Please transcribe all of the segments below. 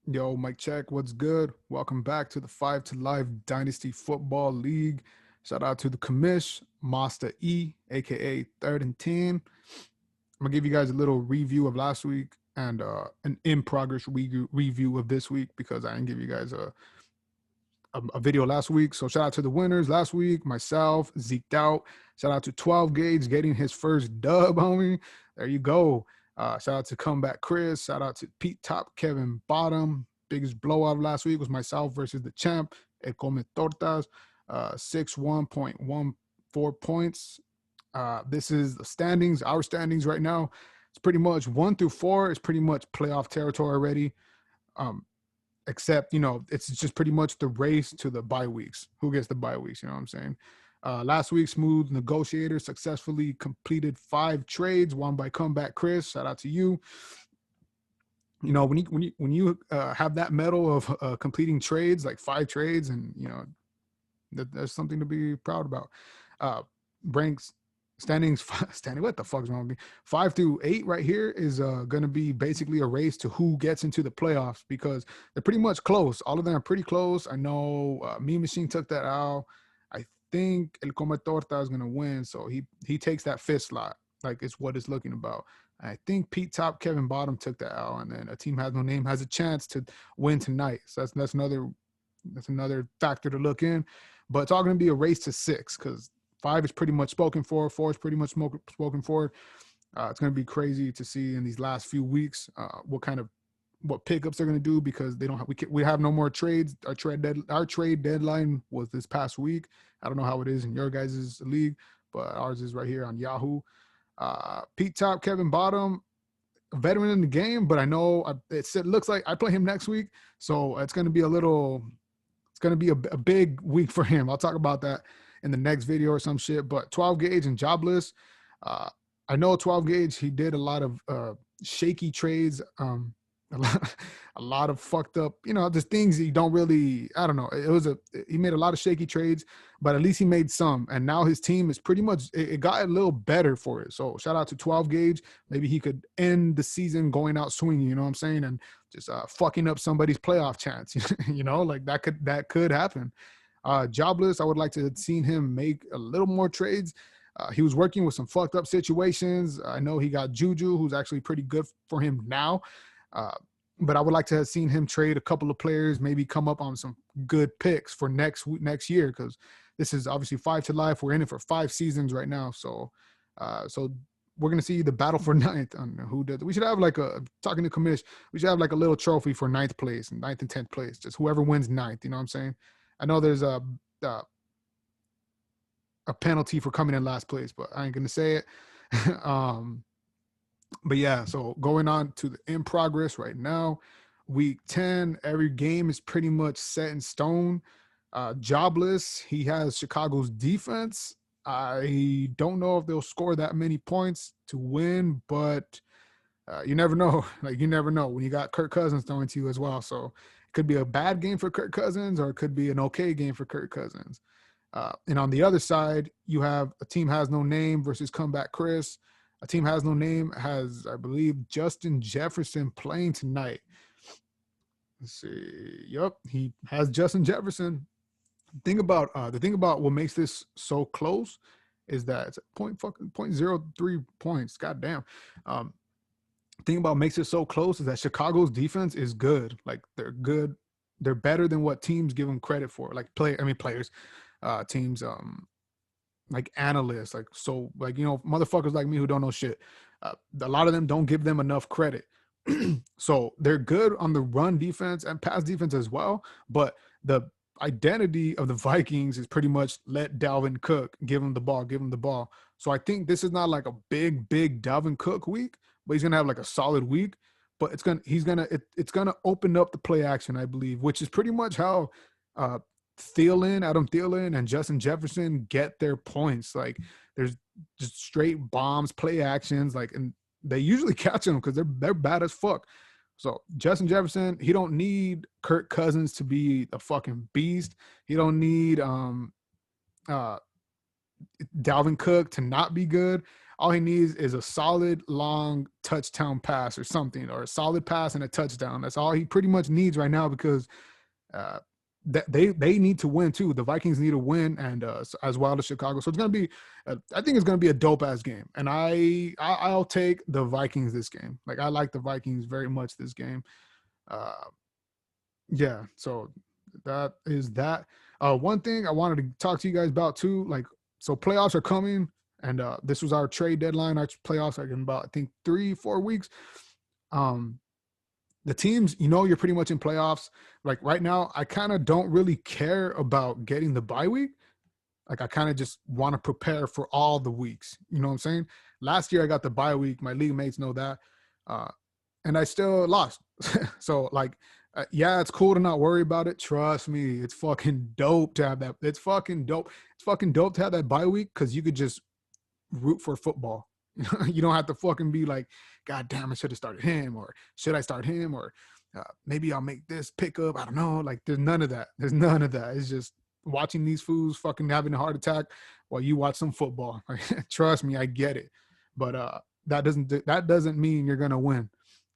Yo, Mike Check, what's good? Welcome back to the 5 to Live Dynasty Football League. Shout out to the commish, Master E, aka Third and 10. I'm gonna give you guys a little review of last week and an in progress review of this week because I didn't give you guys a video last week. So shout out to the winners last week, myself, Zeked Out. Shout out to 12 Gauge getting his first dub, homie. There you go. Shout out to Comeback Chris. Shout out to Pete Top, Kevin Bottom. Biggest blowout last week was myself versus the champ, El Come Tortas, 61.14 points. This is the standings, our standings right now. It's pretty much 1 through 4 is pretty much playoff territory already. Except, it's just pretty much the race to the bye weeks. Who gets the bye weeks? You know what I'm saying? Last week, Smooth Negotiator successfully completed 5 trades, won by Comeback Chris. Shout out to you. When you have that medal of completing trades, like 5 trades, and that's something to be proud about. Ranks standings standing. What the fuck is wrong with me? 5 through 8 right here is going to be basically a race to who gets into the playoffs because they're pretty much close. All of them are pretty close. I know Me Machine took that out. I think El Come Torta is going to win, so he takes that 5th slot. Like it's what it's looking about. I think Pete Top, Kevin Bottom took that out, and then A Team Has No Name has a chance to win tonight. So that's another factor to look in. But it's all going to be a race to 6 because 5 is pretty much spoken for. 4 is pretty much spoken for. It's going to be crazy to see in these last few weeks what pickups they're going to do because we have no more trades. Our trade deadline was this past week. I don't know how it is in your guys' league, but ours is right here on Yahoo. Pete Top, Kevin Bottom, a veteran in the game, but I know it looks like I play him next week, so it's going to be a big week for him. I'll talk about that in the next video or some shit. But 12 Gauge and Jobless, I know 12 Gauge, he did a lot of shaky trades, a lot of fucked up, just things you don't really, I don't know. He made a lot of shaky trades, but at least he made some. And now his team is pretty much, it got a little better for it. So shout out to 12 Gauge. Maybe he could end the season going out swinging, you know what I'm saying? And just fucking up somebody's playoff chance, like that could happen. Jobless, I would like to have seen him make a little more trades. He was working with some fucked up situations. I know he got Juju, who's actually pretty good for him now. But I would like to have seen him trade a couple of players, maybe come up on some good picks for next year, because this is obviously 5 to Life. We're in it for 5 seasons right now. So we're going to see the battle for 9th on who does. We should have talking to commish, we should have like a little trophy for 9th place and 9th and 10th place. Just whoever wins 9th, you know what I'm saying? I know there's a penalty for coming in last place, but I ain't going to say it. But yeah, so going on to the in progress right now, week 10, every game is pretty much set in stone. Jobless, he has Chicago's defense. I don't know if they'll score that many points to win, but you never know. Like, you never know when you got Kirk Cousins throwing to you as well. So it could be a bad game for Kirk Cousins, or it could be an okay game for Kirk Cousins. And on the other side, you have A Team Has No Name versus Comeback Chris. A Team Has No Name has, I believe, Justin Jefferson playing tonight. Let's see. Yep, he has Justin Jefferson. The thing about what makes this so close is that it's 0.03 points. Goddamn. Thing about makes it so close is that Chicago's defense is good. Like, they're good. They're better than what teams give them credit for. Like players, teams, like analysts, motherfuckers like me who don't know shit. A lot of them don't give them enough credit. So they're good on the run defense and pass defense as well. But the identity of the Vikings is pretty much let Dalvin Cook give him the ball. So I think this is not like a big Dalvin Cook week, but he's gonna have like a solid week. But it's gonna open up the play action, I believe, which is pretty much how Adam Thielen, and Justin Jefferson get their points. Like, there's just straight bombs, play actions, and they usually catch them because they're bad as fuck. So Justin Jefferson, he don't need Kirk Cousins to be a fucking beast. He don't need Dalvin Cook to not be good. all he needs is a solid long touchdown pass or something, or a solid pass and a touchdown. That's all he pretty much needs right now, because uh, they need to win too. The Vikings need to win, and as well as Chicago. So it's gonna be, I think it's gonna be a dope ass game, and I'll take the Vikings this game. Like, I like the Vikings very much this game. Uh, yeah, so that is that. One thing I wanted to talk to you guys about too, like, so playoffs are coming, and this was our trade deadline. Our playoffs are in about, I think, 3-4 weeks. Um, the teams, you're pretty much in playoffs. Like right now, I kind of don't really care about getting the bye week. Like, I kind of just want to prepare for all the weeks. You know what I'm saying? Last year I got the bye week. My league mates know that. Uh, and I still lost. So like, yeah, it's cool to not worry about it. Trust me, it's fucking dope to have that. It's fucking dope. It's fucking dope to have that bye week, because you could just root for football. You don't have to fucking be like, God damn, I should have started him, or should I start him, or maybe I'll make this pickup. I don't know. Like, there's none of that. There's none of that. It's just watching these fools fucking having a heart attack while you watch some football. Trust me, I get it. But that doesn't mean you're gonna win.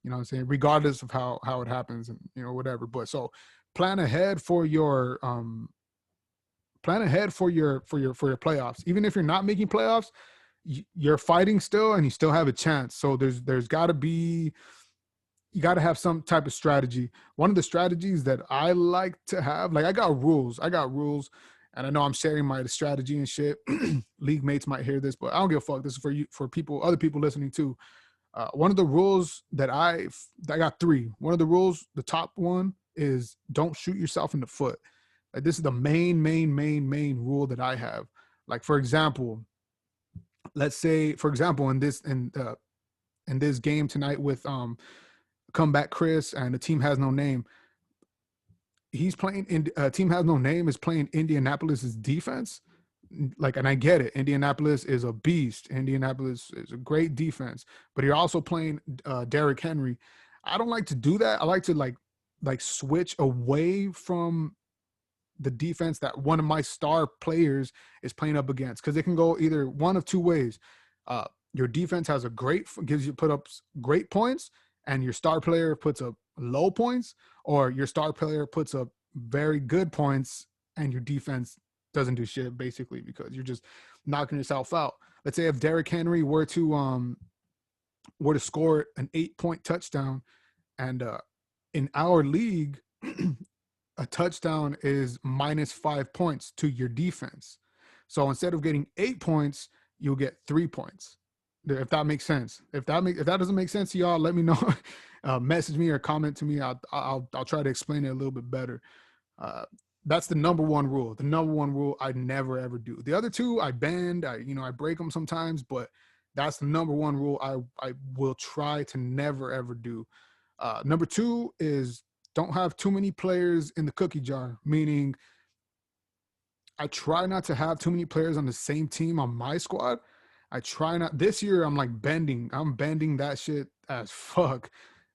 You know what I'm saying? Regardless of how it happens, and whatever. But so plan ahead for your playoffs. Even if you're not making playoffs, you're fighting still, and you still have a chance. So there's got to be, you got to have some type of strategy. One of the strategies that I like to have, like, I got rules, and I know I'm sharing my strategy and shit. League mates might hear this, but I don't give a fuck. This is for you, for other people listening too. One of the rules that I got 3. One of the rules, the top one, is don't shoot yourself in the foot. Like, this is the main rule that I have. Like, for example, let's say, in this game tonight with Comeback Chris and the Team Has No Name, he's playing in Team Has No Name is playing Indianapolis's defense. Like, and I get it. Indianapolis is a beast. Indianapolis is a great defense, but you're also playing Derrick Henry. I don't like to do that. I like to like switch away from the defense that one of my star players is playing up against, because it can go either one of two ways. Your defense has put up great points, and your star player puts up low points, or your star player puts up very good points and your defense doesn't do shit, basically, because you're just knocking yourself out. Let's say if Derrick Henry were to score an 8-point touchdown, and in our league, a touchdown is -5 points to your defense. So instead of getting 8 points, you'll get 3 points. If that makes sense. If that doesn't make sense to y'all, let me know. Message me or comment to me. I'll try to explain it a little bit better. That's the number one rule. The number one rule I never ever do. The other two I bend. I break them sometimes, but that's the number one rule I will try to never ever do. Number 2 is don't have too many players in the cookie jar, meaning I try not to have too many players on the same team on my squad. I try not. This year, I'm bending that shit as fuck.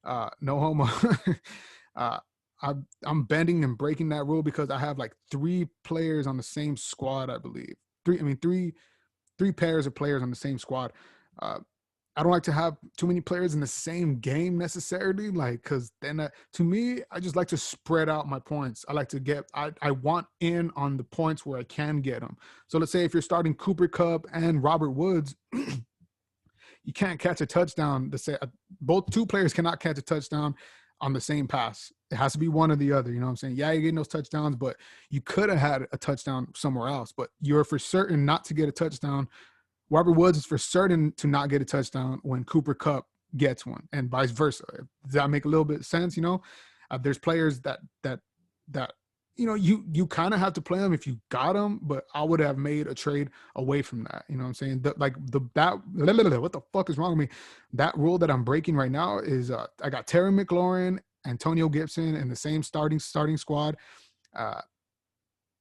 No homo. I'm bending and breaking that rule, because I have like 3 players on the same squad, I believe. Three pairs of players on the same squad. I don't like to have too many players in the same game necessarily, like, because then to me, I just like to spread out my points. I like to I want in on the points where I can get them. So let's say if you're starting Cooper Kupp and Robert Woods, you can't catch a touchdown. Both 2 players cannot catch a touchdown on the same pass. It has to be one or the other. You know what I'm saying? Yeah, you're getting those touchdowns, but you could have had a touchdown somewhere else, but you're for certain not to get a touchdown. Robert Woods is for certain to not get a touchdown when Cooper Kupp gets one, and vice versa. Does that make a little bit of sense? There's players that you kind of have to play them if you got them, but I would have made a trade away from that. You know what I'm saying? What the fuck is wrong with me? That rule that I'm breaking right now is I got Terry McLaurin, Antonio Gibson in the same starting squad.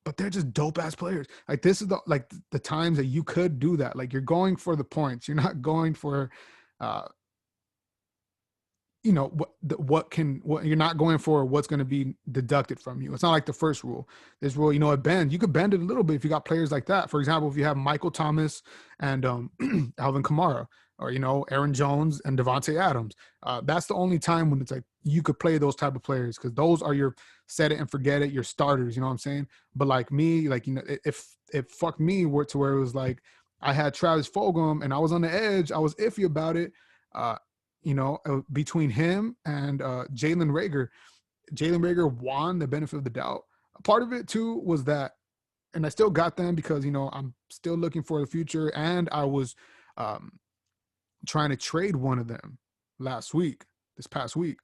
But they're just dope ass players. Like, this is the times that you could do that. Like, you're going for the points. You're not going for, you know, what you're not going for, what's going to be deducted from you. It's not like the first rule. This rule, you know, it bends. You could bend it a little bit if you got players like that. For example, if you have Michael Thomas and Alvin Kamara, or, you know, Aaron Jones and Devontae Adams. That's the only time when it's like you could play those type of players, because those are your set it and forget it, your starters. You know what I'm saying? But like me, like, you know, if it fucked me to where it was like I had Travis Fulgham and I was on the edge, I was iffy about it. You know, between him and Jalen Reagor. Jalen Reagor won the benefit of the doubt. Part of it too was that, and I still got them because, you know, I'm still looking for the future, and I was trying to trade one of them this past week.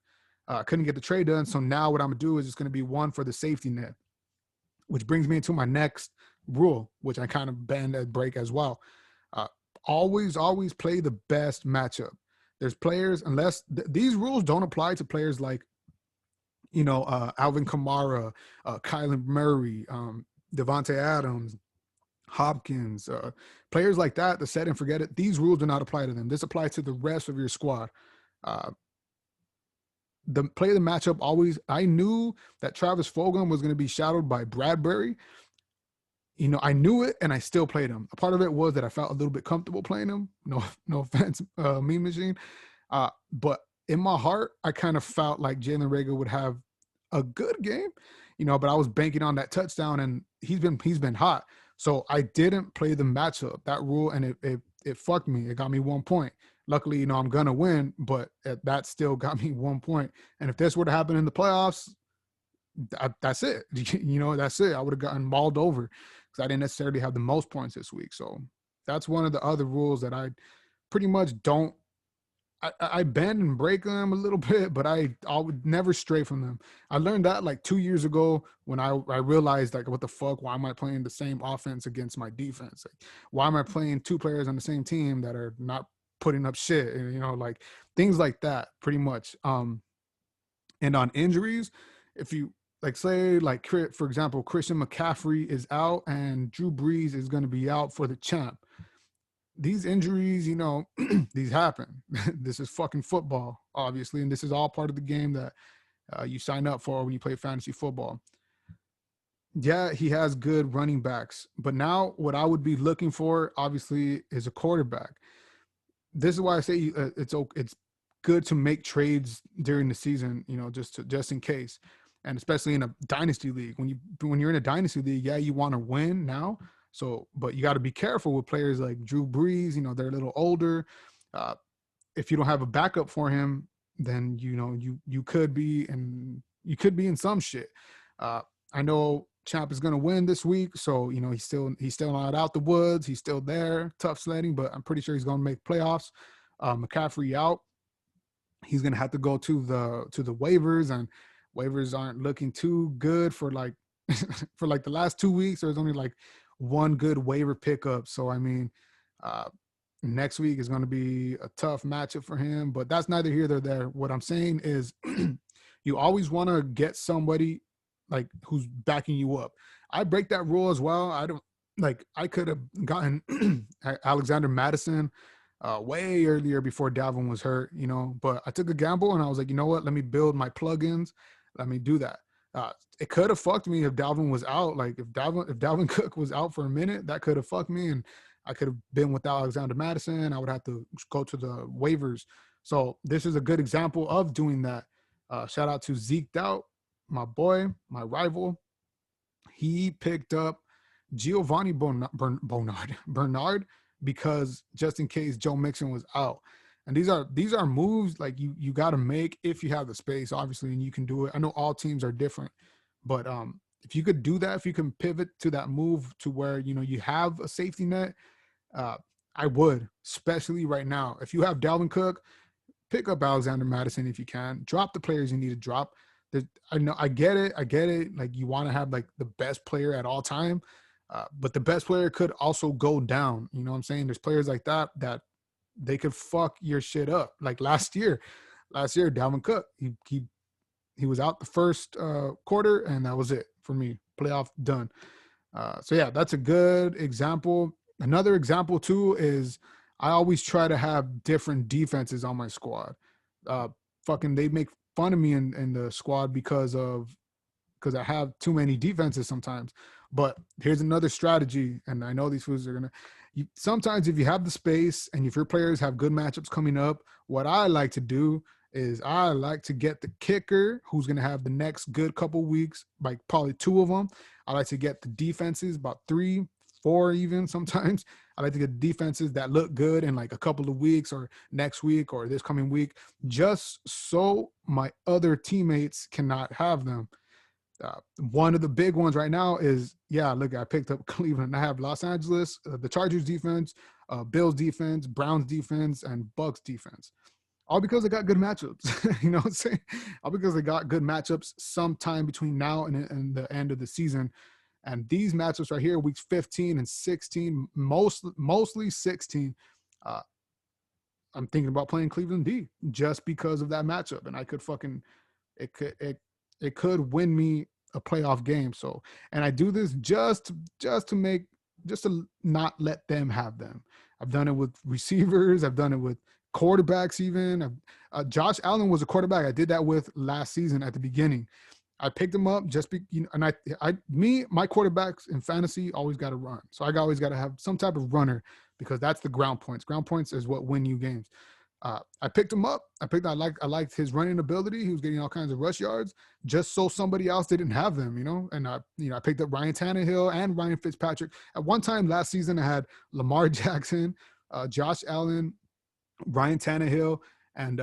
Couldn't get the trade done, so now what I'm gonna do is it's gonna be one for the safety net, which brings me into my next rule, which I kind of bend at break as well. Always play the best matchup. There's players, unless these rules don't apply to players like, you know, Alvin Kamara, Kyler Murray, Devontae Adams, Hopkins, players like that, the set and forget it. These rules do not apply to them. This applies to the rest of your squad. Play the matchup always. I knew that Travis Fulgham was going to be shadowed by Bradbury. You know, I knew it, and I still played him. A part of it was that I felt a little bit comfortable playing him. No offense, Mean Machine. But in my heart, I kind of felt like Jalen Reagor would have a good game, you know, but I was banking on that touchdown, and he's been hot. So I didn't play the matchup, that rule, and it fucked me. It got me 1 point. Luckily, you know, I'm going to win, but that still got me 1 point. And if this were to happen in the playoffs, that's it. You know, that's it. I would have gotten mauled over because I didn't necessarily have the most points this week. So that's one of the other rules that I pretty much don't. I bend and break them a little bit, but I would never stray from them. I learned that like 2 years ago when I realized, like, what the fuck? Why am I playing the same offense against my defense? Like, why am I playing two players on the same team that are not putting up shit? You know, like things like that, pretty much. And on injuries, if you like, say, like, for example, Christian McCaffrey is out and Drew Brees is going to be out for the champ. These injuries, you know, these happen. This is fucking football, obviously, and this is all part of the game that you sign up for when you play fantasy football. Yeah, he has good running backs, but now what I would be looking for, obviously, is a quarterback. This is why I say it's good to make trades during the season, you know, just in case, and especially in a dynasty league. When you're in a dynasty league, yeah, you want to win now. So, but you got to be careful with players like Drew Brees. You know, they're a little older. If you don't have a backup for him, then, you know, you could be in some shit. I know Champ is going to win this week, so, you know, he's still not out the woods. He's still there, tough sledding, but I'm pretty sure he's going to make playoffs. McCaffrey out. He's going to have to go to the waivers, and waivers aren't looking too good for like for like the last 2 weeks. There's only like one good waiver pickup. So, I mean, next week is going to be a tough matchup for him, but that's neither here nor there. What I'm saying is you always want to get somebody like who's backing you up. I break that rule as well. I could have gotten Alexander Madison way earlier before Dalvin was hurt, you know, but I took a gamble and I was like, you know what, let me build my plugins. Let me do that. It could have fucked me if Dalvin was out. Like if Dalvin Cook was out for a minute, that could have fucked me, and I could have been without Alexander Madison. I would have to go to the waivers. So this is a good example of doing that. Shout out to Zeke Doubt, my boy, my rival. He picked up Giovanni Bernard because just in case Joe Mixon was out. And these are moves like you got to make if you have the space, obviously, and you can do it. I know all teams are different, but if you could do that, if you can pivot to that move to where, you know, you have a safety net, I would, especially right now. If you have Dalvin Cook, pick up Alexander Madison if you can. Drop the players you need to drop. I get it. Like, you want to have like the best player at all time, but the best player could also go down. You know what I'm saying? There's players like that they could fuck your shit up. Like last year, Dalvin Cook, he was out the first quarter, and that was it for me. Playoff done. So yeah, that's a good example. Another example too is I always try to have different defenses on my squad. fucking they make fun of me in the squad because I have too many defenses sometimes. But here's another strategy, and I know these fools are gonna. Sometimes if you have the space and if your players have good matchups coming up, what I like to do is I like to get the kicker who's gonna have the next good couple weeks, like probably 2 of them. I like to get the defenses, about 3, 4 even sometimes. I like to get defenses that look good in like a couple of weeks or next week or this coming week, just so my other teammates cannot have them. One of the big ones right now is, look, I picked up Cleveland. I have Los Angeles, the Chargers defense, Bills defense, Browns defense, and Bucks defense. All because they got good matchups. You know what I'm saying? All because they got good matchups sometime between now and the end of the season. And these matchups right here, weeks 15 and 16, mostly 16, I'm thinking about playing Cleveland D just because of that matchup. And I could it could win me a playoff game. So, and I do this just to not let them have them. I've done it with receivers. I've done it with quarterbacks. Even Josh Allen was a quarterback I did that with last season at the beginning. I picked him up and my quarterbacks in fantasy always got to run. So I always got to have some type of runner because that's the ground points. Ground points is what win you games. I picked him up. I liked his running ability. He was getting all kinds of rush yards just so somebody else didn't have them, you know? And I picked up Ryan Tannehill and Ryan Fitzpatrick. At one time last season, I had Lamar Jackson, Josh Allen, Ryan Tannehill, and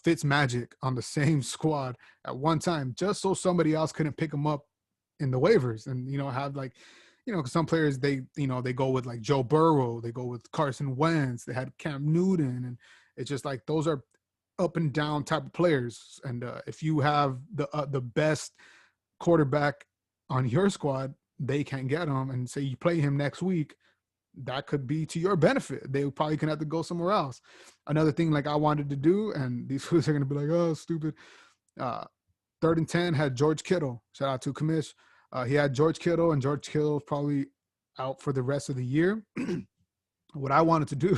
Fitzmagic on the same squad at one time, just so somebody else couldn't pick him up in the waivers and, have like, because some players, they go with like Joe Burrow, they go with Carson Wentz, they had Cam Newton, and it's just like those are up and down type of players. And if you have the best quarterback on your squad, they can't get him. And say you play him next week, that could be to your benefit. They probably can have to go somewhere else. Another thing like I wanted to do, and these fools are going to be like, oh, stupid. 3rd and 10 had George Kittle. Shout out to Kamish. He had George Kittle, and George Kittle is probably out for the rest of the year. What I wanted to do,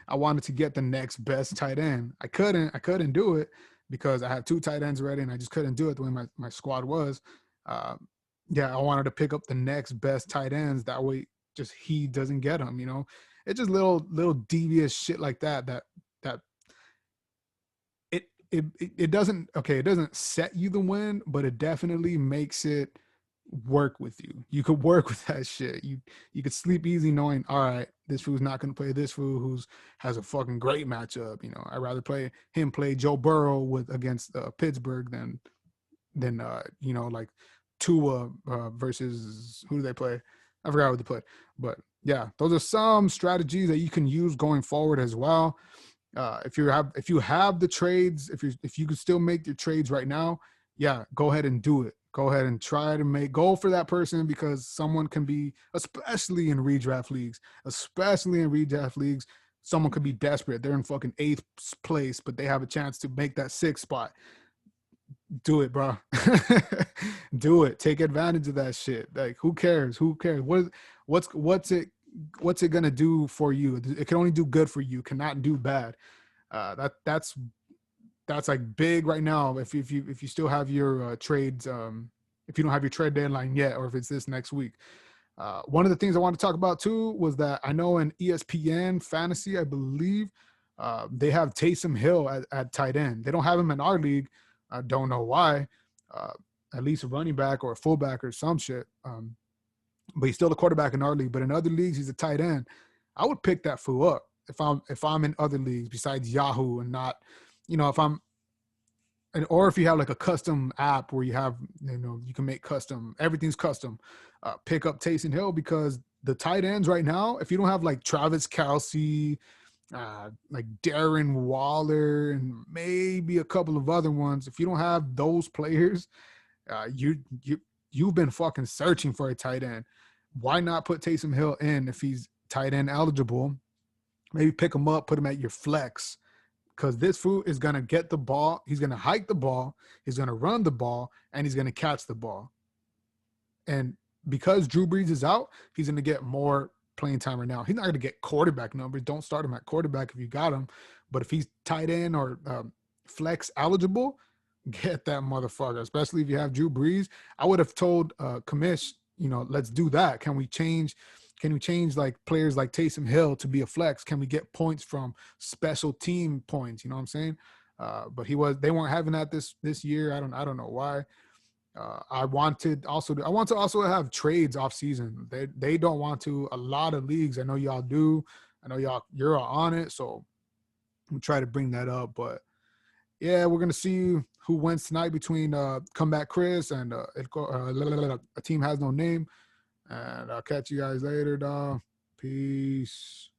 I wanted to get the next best tight end. I couldn't do it because I had 2 tight ends already, and I just couldn't do it the way my squad was. I wanted to pick up the next best tight ends. That way, just he doesn't get them. It's just little devious shit like that it doesn't set you the win, but it definitely makes it work with you. You could work with that shit. You could sleep easy knowing, all right, this fool's not going to play this fool who's has a fucking great matchup. I'd rather play Joe Burrow against Pittsburgh than like Tua versus who do they play? I forgot what they played. But yeah, those are some strategies that you can use going forward as well. If you have the trades, if you could still make your trades right now, go ahead and do it. Go ahead and try to go for that person, because someone can be, especially in redraft leagues, someone could be desperate. They're in fucking 8th place, but they have a chance to make that 6th spot. Do it, bro. Do it. Take advantage of that shit. Like, who cares? What's it gonna do for you? It can only do good for you. Cannot do bad. That's like big right now. If you still have your trades, if you don't have your trade deadline yet, or if it's this next week. One of the things I want to talk about too was that I know in ESPN fantasy, I believe they have Taysom Hill at tight end. They don't have him in our league. I don't know why. At least a running back or a fullback or some shit. But he's still a quarterback in our league. But in other leagues, he's a tight end. I would pick that fool up if I'm in other leagues besides Yahoo, and not, or if you have like a custom app where you have, you can make custom, everything's custom. Pick up Taysom Hill, because the tight ends right now, if you don't have like Travis Kelce, like Darren Waller, and maybe a couple of other ones, if you don't have those players, you've been fucking searching for a tight end. Why not put Taysom Hill in if he's tight end eligible? Maybe pick him up, put him at your flex, because this fool is going to get the ball. He's going to hike the ball. He's going to run the ball, and he's going to catch the ball. And because Drew Brees is out, he's going to get more playing time right now. He's not going to get quarterback numbers. Don't start him at quarterback if you got him. But if he's tight end or flex eligible, get that motherfucker. Especially if you have Drew Brees. I would have told Kamish, let's do that. Can we change? Can we change like players like Taysom Hill to be a flex? Can we get points from special team points? You know what I'm saying? But they weren't having that this year. I don't know why. I want to also have trades off season. They don't want to. A lot of leagues, I know y'all do. I know you're on it, so we try to bring that up. But yeah, we're gonna see who wins tonight between Comeback Chris and a team has no name. And I'll catch you guys later, dog. Peace.